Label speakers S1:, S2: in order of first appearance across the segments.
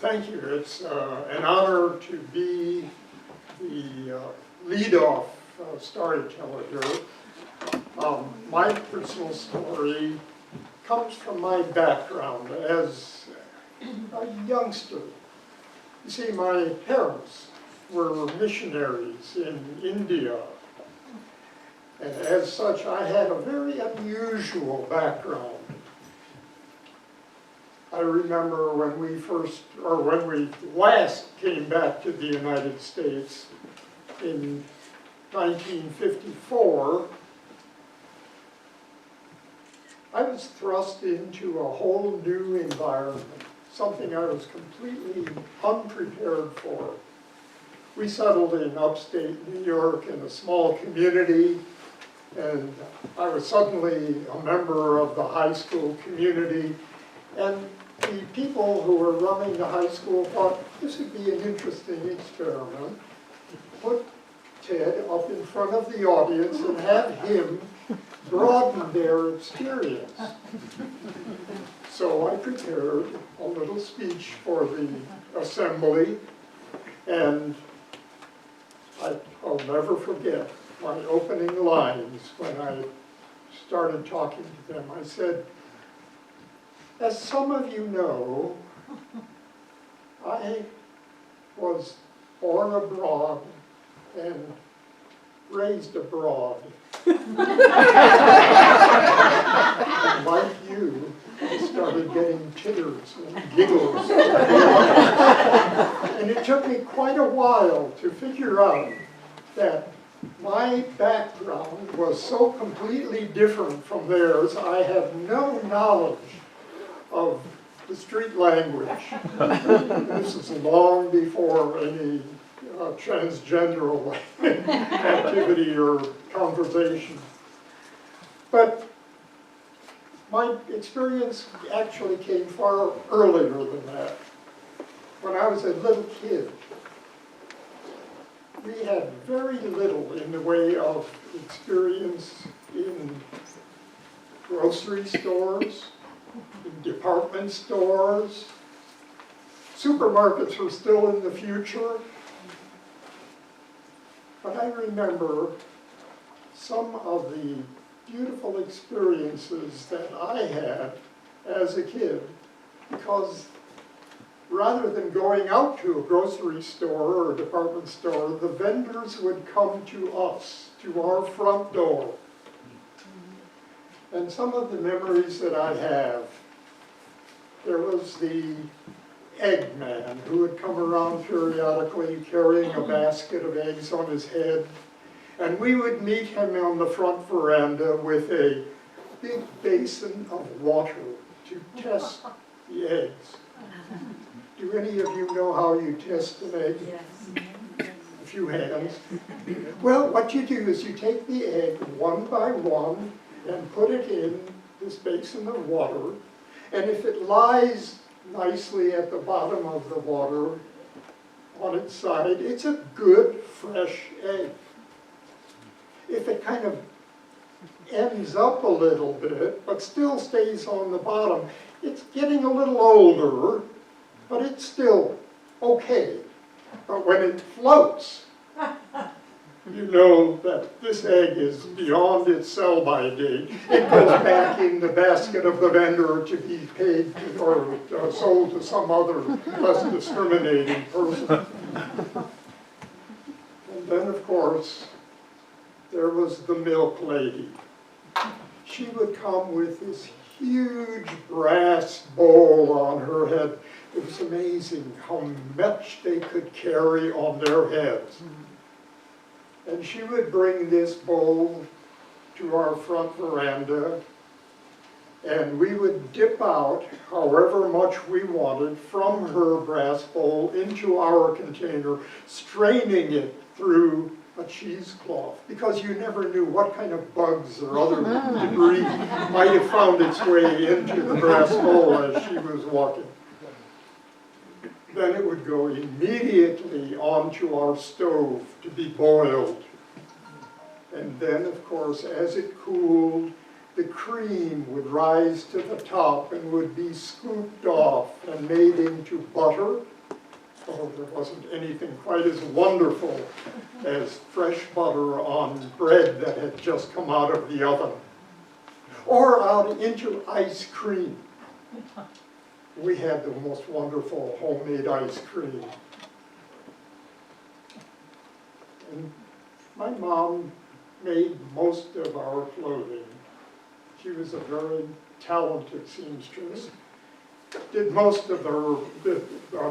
S1: thank you. It's an honor to be the lead-off storyteller here. My personal story comes from my background as a youngster. You see, my parents were missionaries in India, and as such, I had a very unusual background. I remember when we last came back to the United States in 1954, I was thrust into a whole new environment, something I was completely unprepared for. We settled in upstate New York in a small community, and I was suddenly a member of the high school community. And the people who were running the high school thought this would be an interesting experiment. Put Ted up in front of the audience and have him broaden their experience. So I prepared a little speech for the assembly, and I'll never forget my opening lines when I started talking to them. I said, as some of you know, I was born abroad and raised abroad. And like you, I started getting titters and giggles. And it took me quite a while to figure out that my background was so completely different from theirs. I have no knowledge of the street language. This is long before any transgender activity or conversation. But my experience actually came far earlier than that. When I was a little kid, we had very little in the way of experience in grocery stores, in department stores. Supermarkets were still in the future. But I remember some of the beautiful experiences that I had as a kid, because rather than going out to a grocery store or a department store, the vendors would come to us, to our front door. And some of the memories that I have, there was the egg man who would come around periodically carrying a basket of eggs on his head. And we would meet him on the front veranda with a big basin of water to test the eggs. Do any of you know how you test an egg?
S2: Yes.
S1: A few hands. Well, what you do is you take the egg one by one and put it in this basin of water, and if it lies nicely at the bottom of the water on its side, it's a good, fresh egg. If it kind of ends up a little bit, but still stays on the bottom, it's getting a little older, but it's still okay. But when it floats, you know that this egg is beyond its sell-by date. It goes back in the basket of the vendor to be paid or sold to some other less discriminating person. And then, of course, there was the milk lady. She would come with this huge brass bowl on her head. It was amazing how much they could carry on their heads. And she would bring this bowl to our front veranda, and we would dip out however much we wanted from her brass bowl into our container, straining it through a cheesecloth, because you never knew what kind of bugs or other debris might have found its way into the brass bowl as she was walking. Then it would go immediately onto our stove to be boiled. And then, of course, as it cooled, the cream would rise to the top and would be scooped off and made into butter Oh, there wasn't anything quite as wonderful as fresh butter on bread that had just come out of the oven. Or out into ice cream. We had the most wonderful homemade ice cream. And my mom made most of our clothing. She was a very talented seamstress. Did most of the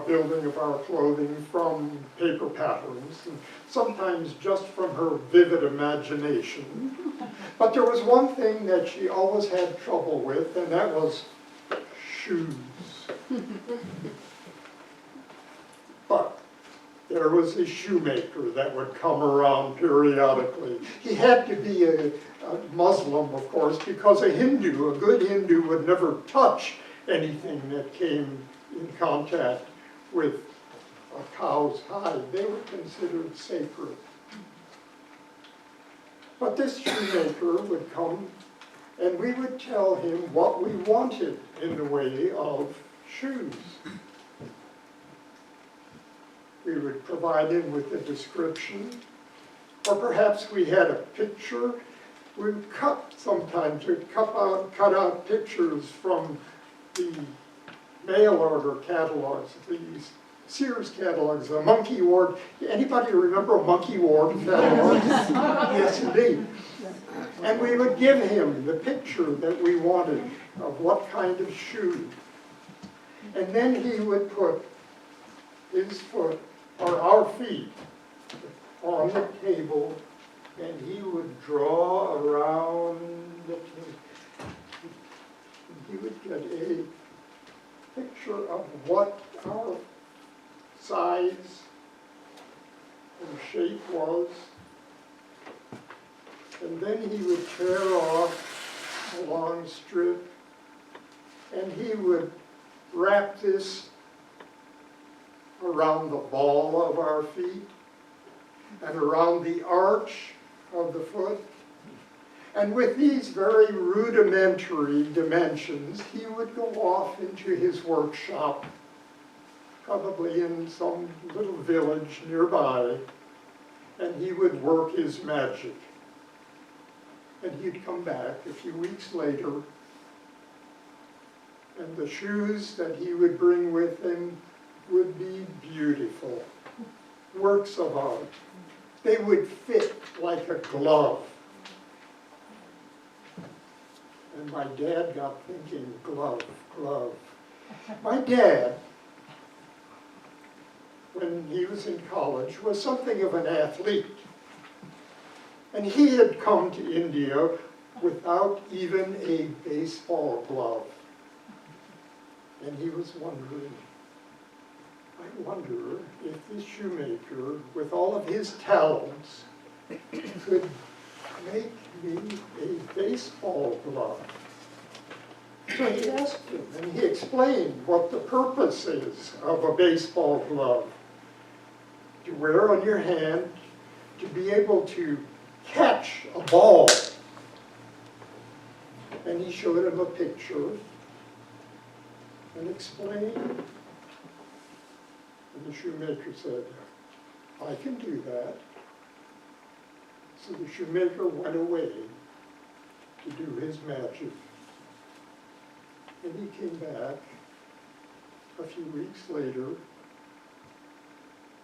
S1: building of our clothing from paper patterns, and sometimes just from her vivid imagination. But there was one thing that she always had trouble with, and that was shoes. But there was a shoemaker that would come around periodically. He had to be a Muslim, of course, because a Hindu, a good Hindu, would never touch anything that came in contact with a cow's hide. They were considered sacred. But this shoemaker would come, and we would tell him what we wanted in the way of shoes. We would provide him with a description, or perhaps we had a picture. We would sometimes we'd cut out pictures from the mail order catalogs, these Sears catalogs, a monkey ward. Anybody remember a monkey ward catalog? Yes, indeed. And we would give him the picture that we wanted of what kind of shoe. And then he would put his foot, or our feet, on the table, and he would draw around the table. He would get a picture of what our size and shape was, and then he would tear off a long strip, and he would wrap this around the ball of our feet and around the arch of the foot. And with these very rudimentary dimensions, he would go off into his workshop, probably in some little village nearby, and he would work his magic. And he'd come back a few weeks later, and the shoes that he would bring with him would be beautiful, works of art. They would fit like a glove. And my dad got thinking, glove, glove. My dad, when he was in college, was something of an athlete. And he had come to India without even a baseball glove. And he was wondering, I wonder if this shoemaker, with all of his talents, could make me a baseball glove. So he asked him, and he explained what the purpose is of a baseball glove. To wear on your hand, to be able to catch a ball. And he showed him a picture and explained. And the shoemaker said, I can do that. So the shoemaker went away to do his magic. And he came back a few weeks later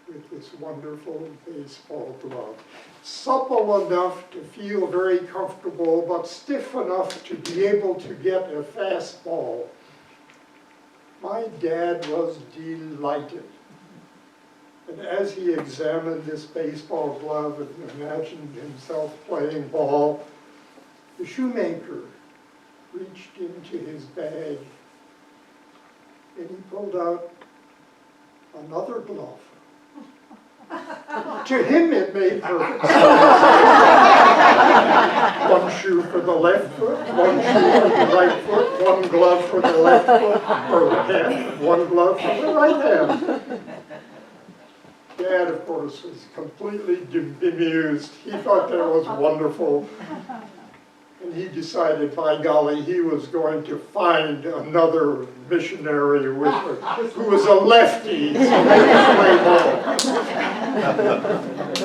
S1: with this wonderful baseball glove. Supple enough to feel very comfortable, but stiff enough to be able to get a fastball. My dad was delighted. And as he examined this baseball glove and imagined himself playing ball, the shoemaker reached into his bag and he pulled out another glove. To him it made perfect sense. One shoe for the left foot, one shoe for the right foot, one glove for the left foot or the hand, one glove for the right hand. Dad, of course, was completely bemused. He thought that was wonderful. And he decided, by golly, he was going to find another missionary who was a lefty, so they could play ball.